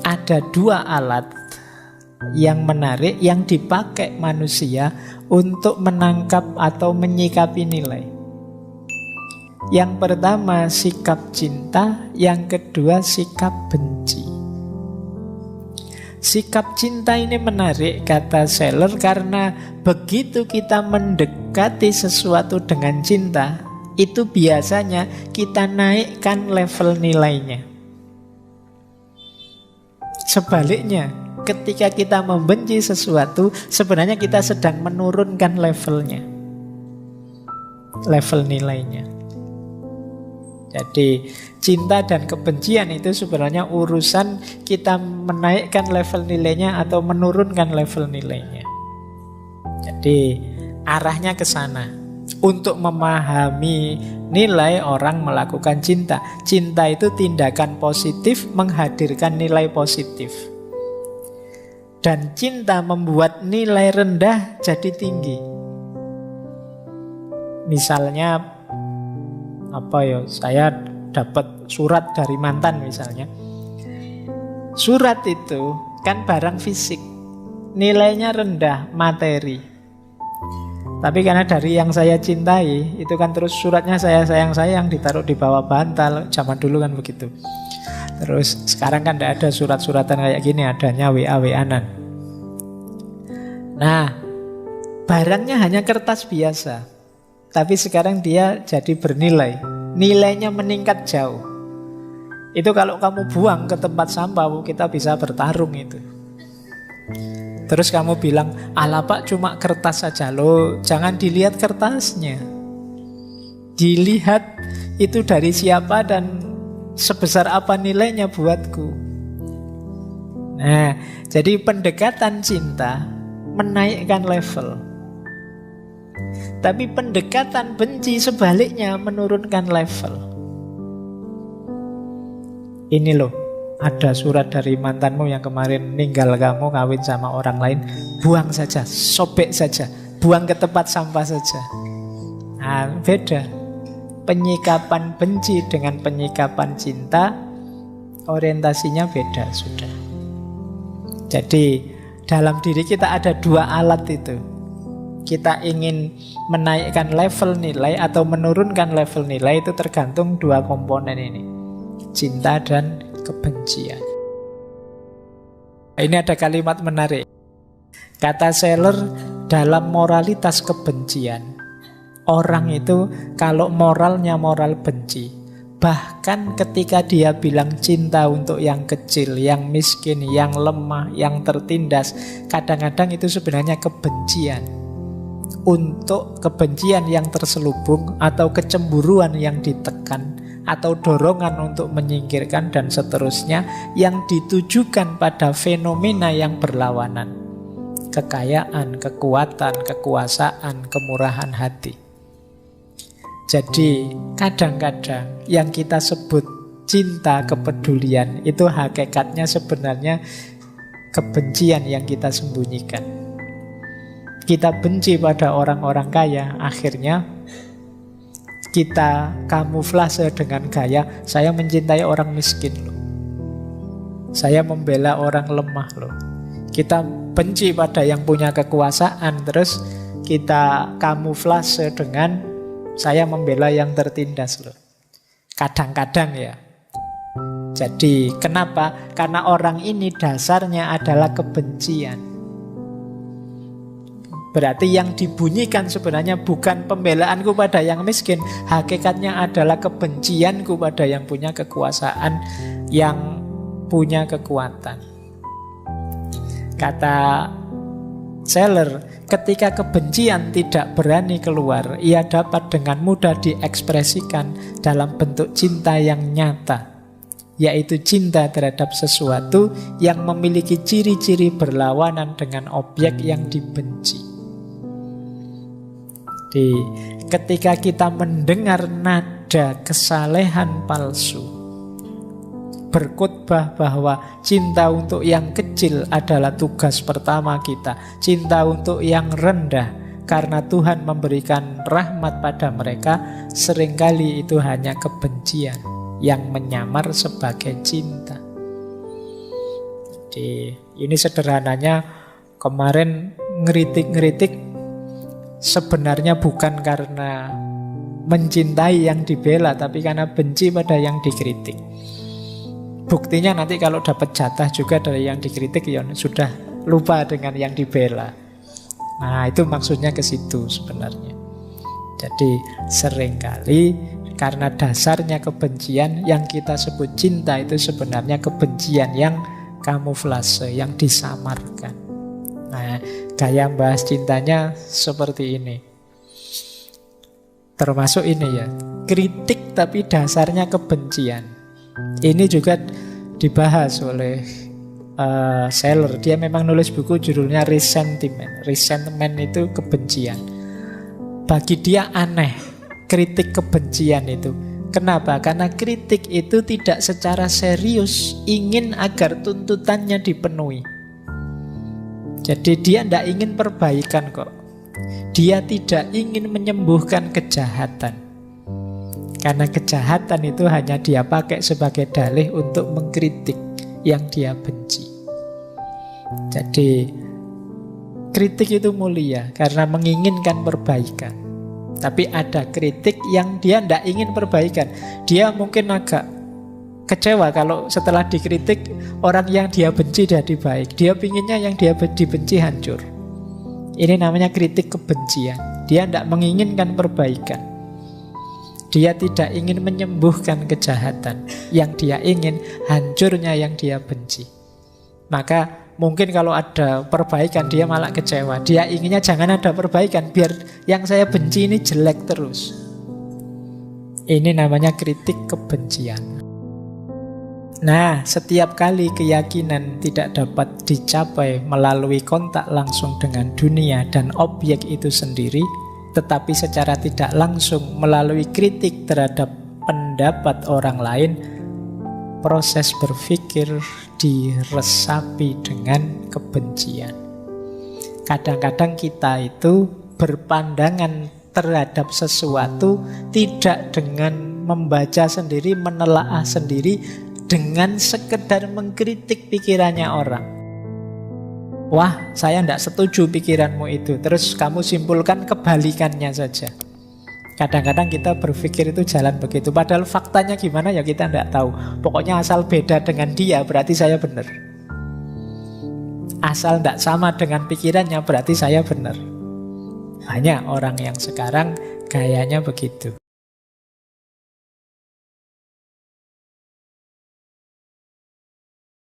ada dua alat yang menarik yang dipakai manusia untuk menangkap atau menyikapi nilai. Yang pertama sikap cinta, yang kedua sikap benci. Sikap cinta ini menarik, kata Seller, karena begitu kita mendekati sesuatu dengan cinta, itu biasanya kita naikkan level nilainya. Sebaliknya, ketika kita membenci sesuatu, sebenarnya kita sedang menurunkan levelnya, level nilainya. Jadi cinta dan kebencian itu sebenarnya urusan kita menaikkan level nilainya atau menurunkan level nilainya. Jadi arahnya ke sana. Untuk memahami nilai orang melakukan cinta. Cinta itu tindakan positif menghadirkan nilai positif. Dan cinta membuat nilai rendah jadi tinggi. Misalnya saya dapat surat dari mantan misalnya. Surat itu kan barang fisik, nilainya rendah, materi. Tapi karena dari yang saya cintai, itu kan terus suratnya saya sayang ditaruh di bawah bantal. Zaman dulu kan begitu. Terus sekarang kan tidak ada surat-suratan kayak gini, adanya WA-WA-an. Nah, barangnya hanya kertas biasa, tapi sekarang dia jadi bernilai. Nilainya meningkat jauh. Itu kalau kamu buang ke tempat sampah, kita bisa bertarung itu. Terus kamu bilang, "Alah Pak, cuma kertas saja." Loh, jangan dilihat kertasnya. Dilihat itu dari siapa dan sebesar apa nilainya buatku. Nah, jadi pendekatan cinta menaikkan level. Tapi pendekatan benci sebaliknya menurunkan level. Ini loh, ada surat dari mantanmu yang kemarin ninggal kamu, kawin sama orang lain. Buang saja, sobek saja, buang ke tempat sampah saja. Nah, beda. Penyikapan benci dengan penyikapan cinta, orientasinya beda sudah. Jadi dalam diri kita ada dua alat itu. Kita ingin menaikkan level nilai atau menurunkan level nilai, itu tergantung dua komponen ini, cinta dan kebencian. Ini ada kalimat menarik. Kata Seller, dalam moralitas kebencian, orang itu kalau moralnya moral benci, bahkan ketika dia bilang cinta untuk yang kecil, yang miskin, yang lemah, yang tertindas, kadang-kadang itu sebenarnya kebencian. Untuk kebencian yang terselubung atau kecemburuan yang ditekan atau dorongan untuk menyingkirkan dan seterusnya yang ditujukan pada fenomena yang berlawanan. Kekayaan, kekuatan, kekuasaan, kemurahan hati. Jadi kadang-kadang yang kita sebut cinta, kepedulian, itu hakikatnya sebenarnya kebencian yang kita sembunyikan. Kita benci pada orang-orang kaya, akhirnya kita kamuflase dengan gaya, saya mencintai orang miskin loh, saya membela orang lemah loh. Kita benci pada yang punya kekuasaan, terus kita kamuflase dengan saya membela yang tertindas loh. Kadang-kadang ya. Jadi kenapa? Karena orang ini dasarnya adalah kebencian. Berarti yang dibunyikan sebenarnya bukan pembelaanku pada yang miskin, hakikatnya adalah kebencianku pada yang punya kekuasaan, yang punya kekuatan. Kata Seller, ketika kebencian tidak berani keluar, ia dapat dengan mudah diekspresikan dalam bentuk cinta yang nyata, yaitu cinta terhadap sesuatu yang memiliki ciri-ciri berlawanan dengan objek yang dibenci. Jadi, ketika kita mendengar nada kesalehan palsu, berkhotbah bahwa cinta untuk yang kecil adalah tugas pertama kita, cinta untuk yang rendah karena Tuhan memberikan rahmat pada mereka, seringkali itu hanya kebencian yang menyamar sebagai cinta. Jadi ini sederhananya, kemarin ngeritik-ngeritik sebenarnya bukan karena mencintai yang dibela, tapi karena benci pada yang dikritik. Buktinya nanti kalau dapat jatah juga dari yang dikritik, ya sudah lupa dengan yang dibela. Nah, itu maksudnya ke situ sebenarnya. Jadi seringkali karena dasarnya kebencian, yang kita sebut cinta itu sebenarnya kebencian yang kamuflase, yang disamarkan. Nah, gaya bahas cintanya seperti ini. Termasuk ini ya, kritik tapi dasarnya kebencian. Ini juga dibahas oleh Seller. Dia memang nulis buku judulnya Resentment. Resentment itu kebencian. Bagi dia aneh kritik kebencian itu. Kenapa? Karena kritik itu tidak secara serius ingin agar tuntutannya dipenuhi. Jadi dia tidak ingin perbaikan kok. Dia tidak ingin menyembuhkan kejahatan. Karena kejahatan itu hanya dia pakai sebagai dalih untuk mengkritik yang dia benci. Jadi kritik itu mulia karena menginginkan perbaikan. Tapi ada kritik yang dia tidak ingin perbaikan. Dia mungkin agak kecewa kalau setelah dikritik orang yang dia benci jadi baik. Dia pinginnya yang dia dibenci hancur. Ini namanya kritik kebencian. Dia tidak menginginkan perbaikan. Dia tidak ingin menyembuhkan kejahatan. Yang dia ingin hancurnya yang dia benci. Maka mungkin kalau ada perbaikan dia malah kecewa. Dia inginnya jangan ada perbaikan, biar yang saya benci ini jelek terus. Ini namanya kritik kebencian. Nah, setiap kali keyakinan tidak dapat dicapai melalui kontak langsung dengan dunia dan objek itu sendiri, tetapi secara tidak langsung melalui kritik terhadap pendapat orang lain, proses berpikir diresapi dengan kebencian. Kadang-kadang kita itu berpandangan terhadap sesuatu tidak dengan membaca sendiri, menelaah sendiri, dengan sekedar mengkritik pikirannya orang. Wah, saya tidak setuju pikiranmu itu. Terus kamu simpulkan kebalikannya saja. Kadang-kadang kita berpikir itu jalan begitu. Padahal faktanya gimana ya kita tidak tahu. Pokoknya asal beda dengan dia berarti saya benar. Asal tidak sama dengan pikirannya berarti saya benar. Hanya orang yang sekarang gayanya begitu.